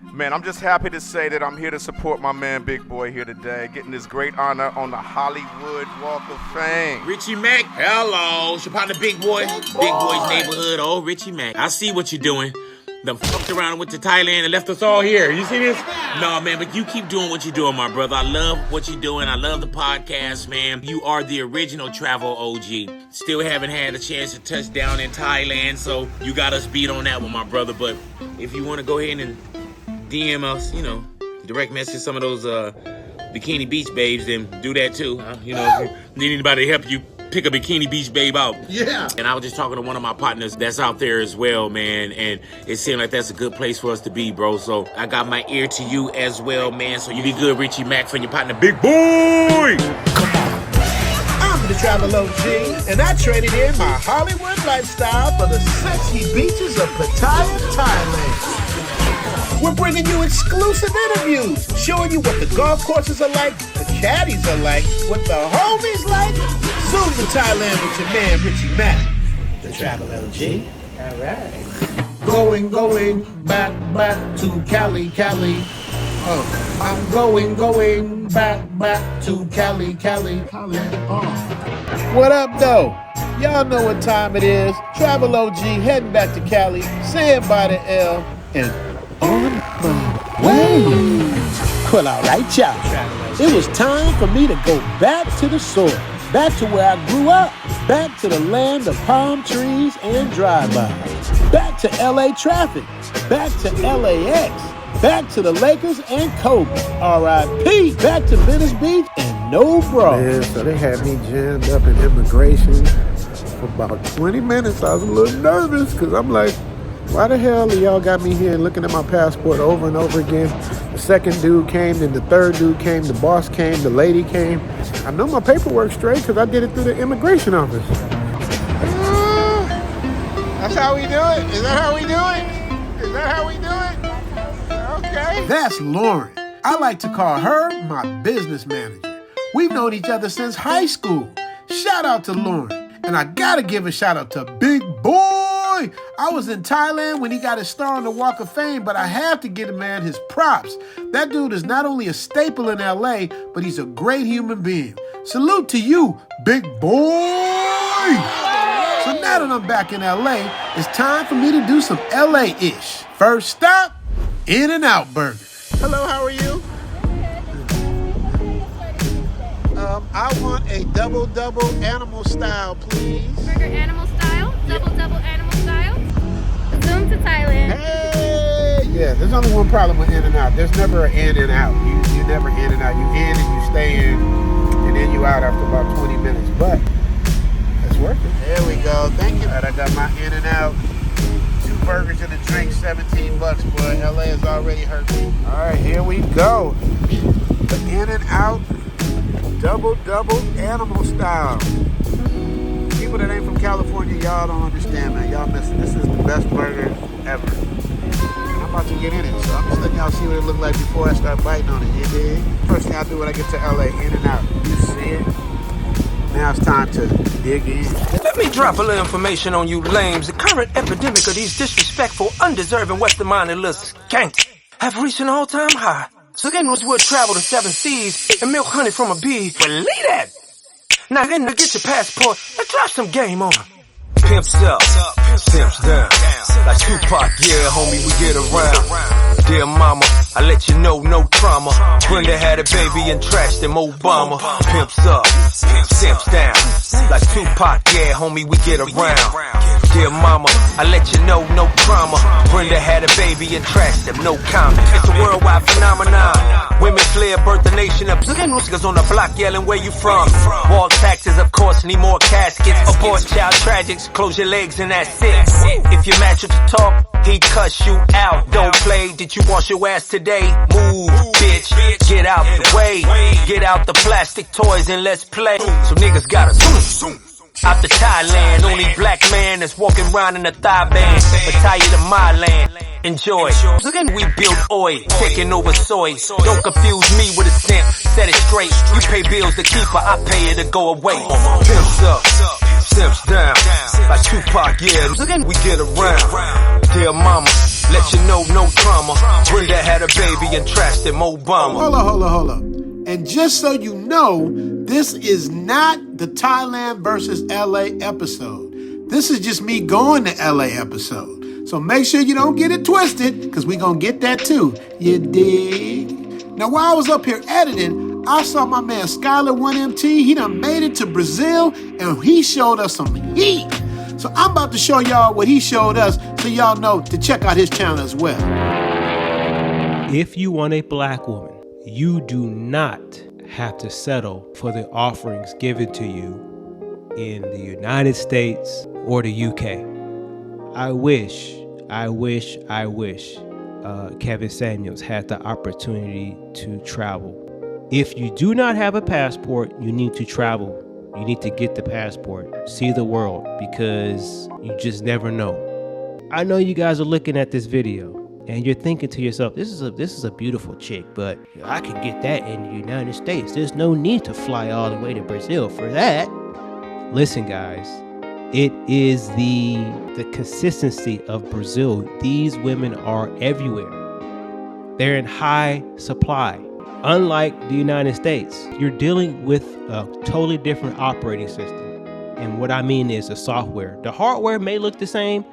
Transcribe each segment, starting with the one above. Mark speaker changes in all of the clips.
Speaker 1: Man, I'm just happy to say that I'm here to support my man Big Boy here today, getting this great honor on the Hollywood Walk of Fame.
Speaker 2: Richie Mack, hello. It's your partner Big Boy. Big Boy's neighborhood, old Richie Mack. I see what you're doing. Them fucked around and went to Thailand and left us all here. You see this? No, man, but you keep doing what you're doing, my brother. I love what you're doing. I love the podcast, man. You are the original travel OG. Still haven't had a chance to touch down in Thailand, so you got us beat on that one, my brother. But if you want to go ahead and DM us, you know, direct message some of those Bikini Beach babes, then do that too. You know, if you need anybody to help you pick a Bikini Beach babe out.
Speaker 3: Yeah.
Speaker 2: And I was just talking to one of my partners that's out there as well, man, and it seemed like that's a good place for us to be, bro. So I got my ear to you as well, man. So you be good, Richie Mack, for your partner, Big Boy.
Speaker 3: I'm the travel OG, and I traded in my Hollywood lifestyle for the sexy beaches of Pattaya, Thailand. We're bringing you exclusive interviews, showing you what the golf courses are like, the caddies are like, what the homies like. Zoom to Thailand with your man Richie Mack, the travel LG. All right. Going back to Cali. I'm going back to Cali. What up, though? Y'all know what time it is. Travel OG heading back to Cali, saying bye to L, and on my way. Well, all right, y'all. It was time for me to go back to the source, back to where I grew up, back to the land of palm trees and drive-bys, back to LA traffic, back to LAX, back to the Lakers and Kobe, R.I.P., back to Venice Beach and no bra.
Speaker 4: Man, so they had me jammed up in immigration for about 20 minutes. I was a little nervous because I'm like, why the hell y'all got me here looking at my passport over and over again? The second dude came, then the third dude came, the boss came, the lady came. I know my paperwork's straight because I did it through the immigration office.
Speaker 3: That's how we do it? Is that how we do it? Is that how we do it? Okay. That's Lauren. I like to call her my business manager. We've known each other since high school. Shout out to Lauren. And I gotta give a shout out to Big Boy. I was in Thailand when he got his star on the Walk of Fame, but I have to give the man his props. That dude is not only a staple in LA, but he's a great human being. Salute to you, Big Boy. So now that I'm back in LA, it's time for me to do some LA-ish. First stop, In-N-Out Burger. Hello, how are you? I want a double animal style, please.
Speaker 5: Burger animal style, double animal style. Zoom to Thailand.
Speaker 4: Hey! Yeah, there's only one problem with In-N-Out. There's never an in and out. You never in and out. You in and you stay in, and then you out after about 20 minutes. But it's working. There we go. Thank you. All right, I got my In-N-Out. 2 burgers and a drink, $17, boy. LA has already hurt me. All right, here we go. The In-N-Out double animal style. People that ain't from California, y'all don't understand, man. Y'all missing. This is the best burger ever. I'm about to get in it, so I'm just letting y'all see what it look like before I start biting on it. You dig? First thing I do when I get to LA, In-N-Out. You see it? Now it's time to dig in.
Speaker 6: Let me drop a little information on you lames. The current epidemic of these disrespectful, undeserving, Western-minded little skanks have reached an all-time high. So then would travel the 7 seas and milk honey from a bee. Believe that! Now then to get your passport and drop some game on them. Pimps up, pimps down. Like Tupac, yeah, homie, we get around. Dear mama, I let you know, no trauma. Brenda had a baby and trashed him, Obama. Pimps up, pimps down. Like Tupac, yeah, homie, we get around. Dear mama, I let you know, no trauma. Brenda had a baby and trashed him, no comment. It's a worldwide phenomenon. Women flare, birth the nation up. Niggas on the block yelling, where you from? Wall taxes, of course, need more caskets. Abort child tragics, close your legs and that's it. If you match with the talk, he'd cuss you out. Don't play, did you wash your ass today? Move, bitch, get out the way. Get out the plastic toys and let's play. So niggas gotta zoom. Out to Thailand, only black man that's walking around in a thigh band. Pattaya to my land. Enjoy. Then we build oil, taking over soy. Don't confuse me with a simp. Set it straight. You pay bills to keep her, I pay her to go away. Pimps up, simps down. Like Tupac, yeah. Then we get around. Dear mama, let you know no drama. Brenda had a baby and trashed him Obama.
Speaker 3: Hold up. And just so you know, this is not the Thailand versus LA episode. This is just me going to LA episode. So make sure you don't get it twisted, because we're going to get that too. You dig? Now, while I was up here editing, I saw my man Skyler 1MT. He done made it to Brazil, and he showed us some heat. So I'm about to show y'all what he showed us, so y'all know to check out his channel as well.
Speaker 7: If you want a black woman, you do not have to settle for the offerings given to you in the United States or the UK. I wish Kevin Samuels had the opportunity to travel. If you do not have a passport, you need to travel. You need to get the passport, see the world, because you just never know. I know you guys are looking at this video and you're thinking to yourself, this is a beautiful chick, but I could get that in the United States. There's no need to fly all the way to Brazil for that. Listen, guys, it is the consistency of Brazil. These women are everywhere. They're in high supply. Unlike the United States, you're dealing with a totally different operating system. And what I mean is the software. The hardware may look the same,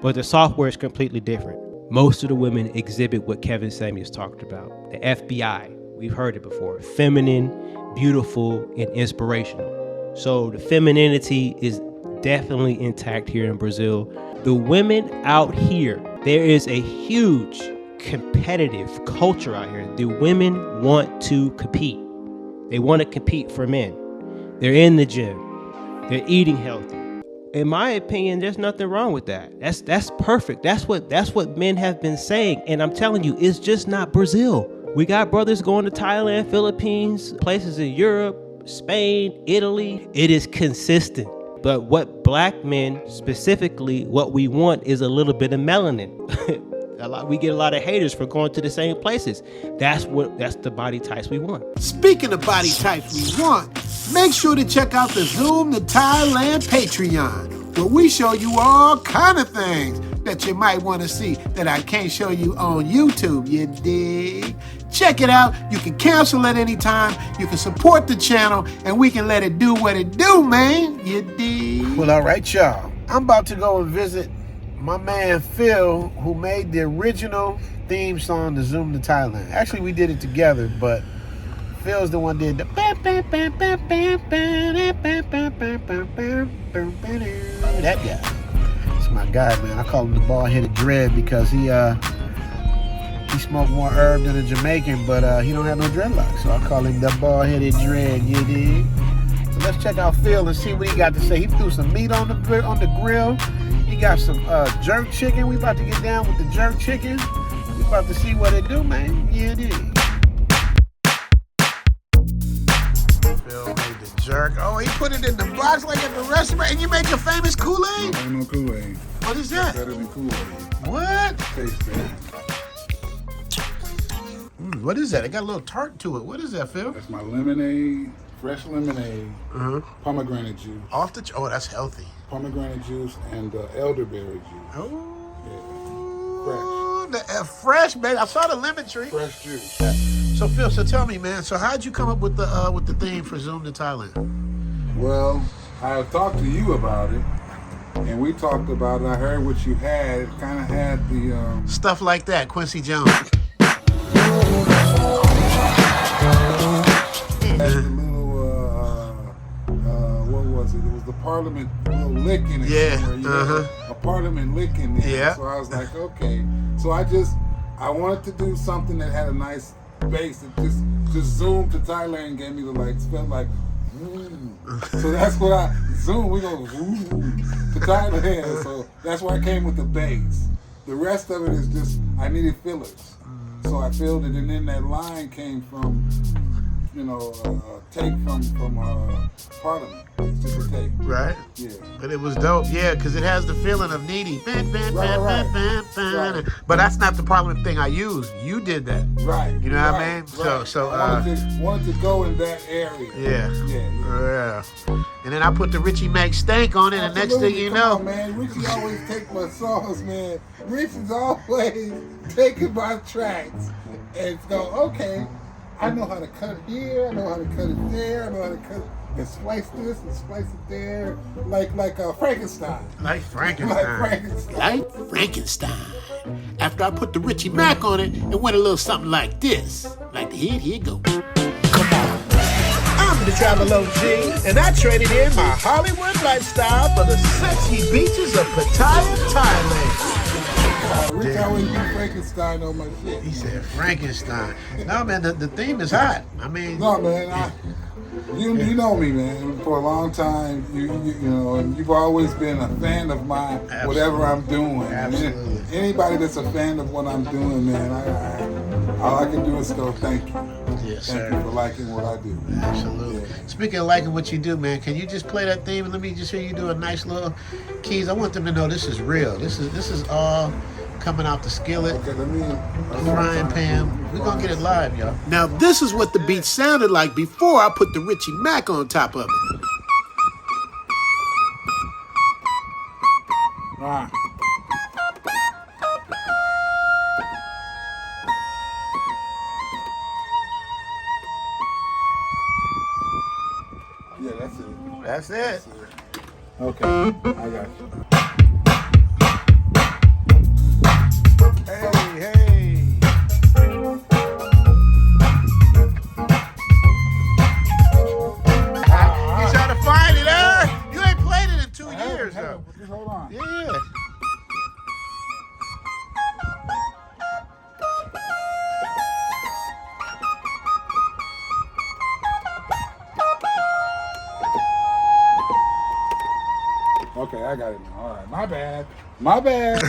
Speaker 7: but the software is completely different. Most of the women exhibit what Kevin Samuels talked about. The FBI, we've heard it before. Feminine, beautiful, and inspirational. So the femininity is definitely intact here in Brazil. The women out here, there is a huge competitive culture out here. The women want to compete. They want to compete for men. They're in the gym. They're eating healthy. In my opinion, there's nothing wrong with that. That's perfect. That's what men have been saying. And I'm telling you, it's just not Brazil. We got brothers going to Thailand, Philippines, places in Europe, Spain, Italy. It is consistent. But what black men specifically, what we want is a little bit of melanin. We get a lot of haters for going to the same places. That's the body types we want.
Speaker 3: Speaking of body types we want, make sure to check out the Zoom to Thailand Patreon, where we show you all kind of things that you might want to see that I can't show you on YouTube, you dig? Check it out. You can cancel at any time. You can support the channel, and we can let it do what it do, man. You dig?
Speaker 4: Well, all right, y'all. I'm about to go and visit my man Phil, who made the original theme song to Zoom to Thailand. Actually, we did it together, but Phil's the one did the that guy. It's my guy, man. I call him the bald-headed dread because he smoked more herb than a Jamaican, but he don't have no dreadlocks, so I call him the bald-headed dread. You dig? So let's check out Phil and see what he got to say. He threw some meat on the grill. He got some jerk chicken. We about to get down with the jerk chicken. We about to see what it do, man. Yeah, it is. Phil made the jerk. Oh, he put it in the box like at the restaurant. And you make your famous Kool-Aid?
Speaker 8: Ain't no Kool-Aid.
Speaker 3: What is that?
Speaker 8: Better than Kool-Aid.
Speaker 3: What?
Speaker 8: Tastes better.
Speaker 3: What is that? It got a little tart to it. What is that, Phil?
Speaker 8: That's my lemonade, fresh lemonade, pomegranate juice.
Speaker 3: Off the... Oh, that's healthy.
Speaker 8: Pomegranate juice and elderberry juice.
Speaker 3: Oh, yeah. Fresh, baby. I saw the lemon tree.
Speaker 8: Fresh juice.
Speaker 3: So Phil, so tell me, man. So how'd you come up with the theme for Zoom to Thailand?
Speaker 8: Well, I talked to you about it, and we talked about it. I heard what you had. It kind of had the
Speaker 3: stuff like that. Quincy Jones.
Speaker 8: What was it? It was the Parliament little lick in it.
Speaker 3: Yeah.
Speaker 8: A Parliament lick in there.
Speaker 3: Yeah.
Speaker 8: So I was like, okay. So I wanted to do something that had a nice bass that just Zoom to Thailand gave me felt like, So that's what Zoom, we go to Thailand. So that's why I came with the bass. The rest of it is just, I needed fillers. So I filled it, and then that line came from, take from Parliament. It's just a take.
Speaker 3: Right.
Speaker 8: Yeah.
Speaker 3: But it was dope, yeah, because it has the feeling of needy.
Speaker 8: Right.
Speaker 3: But that's not the Parliament thing I used. You did that.
Speaker 8: Right.
Speaker 3: You know what I mean?
Speaker 8: Right.
Speaker 3: So
Speaker 8: I wanted to go in that area.
Speaker 3: Yeah. And then I put the Richie Mac stank on it, and next thing you know,
Speaker 8: Come on, man, Richie always take my songs, man. Richie's always taking my tracks and go, okay, I know how to cut it here, I know how to cut it there, I know how to cut it and splice this and splice it there, like Frankenstein.
Speaker 3: Like Frankenstein. Like Frankenstein. After I put the Richie Mac on it, it went a little something like this. Like the hit, here it goes. Come on. I'm the Travel OG, and I traded in my Hollywood lifestyle for the sexy beaches of Pattaya, Thailand.
Speaker 8: Rich always do Frankenstein on my shit.
Speaker 3: He said Frankenstein. No, man, the theme is hot. I mean...
Speaker 8: No, man, you know me, man. For a long time, you know, and you've always been a fan of mine, whatever I'm doing.
Speaker 3: Absolutely.
Speaker 8: Anybody that's a fan of what I'm doing, man, all I can do is go thank you.
Speaker 3: Yes,
Speaker 8: thank you for liking what I do.
Speaker 3: Absolutely.
Speaker 8: Yeah.
Speaker 3: Speaking of liking what you do, man, can you just play that theme and let me just hear you do a nice little keys? I want them to know this is real. This is all coming out the skillet,
Speaker 8: Okay,
Speaker 3: the frying pan. We're gonna get it live, y'all. Now this is what the beat sounded like before I put the Richie Mac on top of it.
Speaker 8: Ah. Yeah, that's it.
Speaker 3: That's it.
Speaker 8: Okay, I got you.
Speaker 3: Hey. You trying to find it, huh? You ain't played it in 2 years, though.
Speaker 8: Just hold on.
Speaker 3: Yeah.
Speaker 8: Okay, I got it now. All right, my bad. My bad.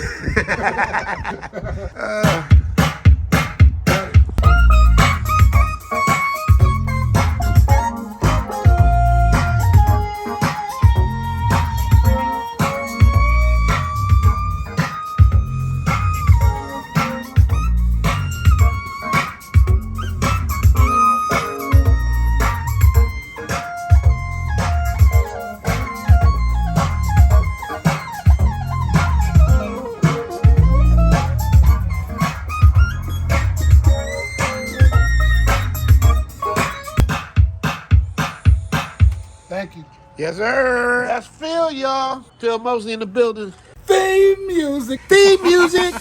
Speaker 8: Thank you.
Speaker 3: Yes, sir. That's Phil, y'all. Phil Mosley in the building.
Speaker 8: Theme music.
Speaker 3: Theme music.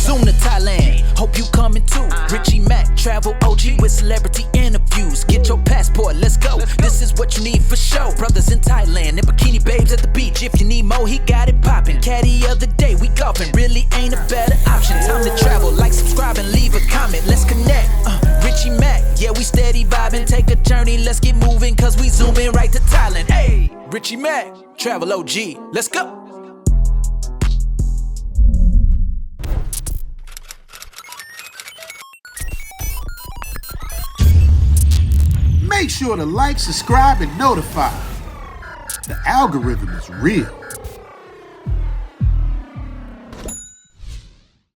Speaker 9: Zoom to Thailand, hope you coming too. Richie Mac, travel OG with celebrity interviews. Get your passport, let's go. This is what you need for show. Brothers in Thailand and bikini babes at the beach. If you need more, he got it poppin'. Caddy of the day, we golfing. Really ain't a better option. Time to travel, like, subscribe, and leave a comment. Let's connect. Richie Mac, yeah, we steady vibing. Take a journey, let's get moving, cause we zooming right to Thailand. Hey, Richie Mac, travel OG, let's go.
Speaker 3: Make sure to like, subscribe, and notify. The algorithm is real.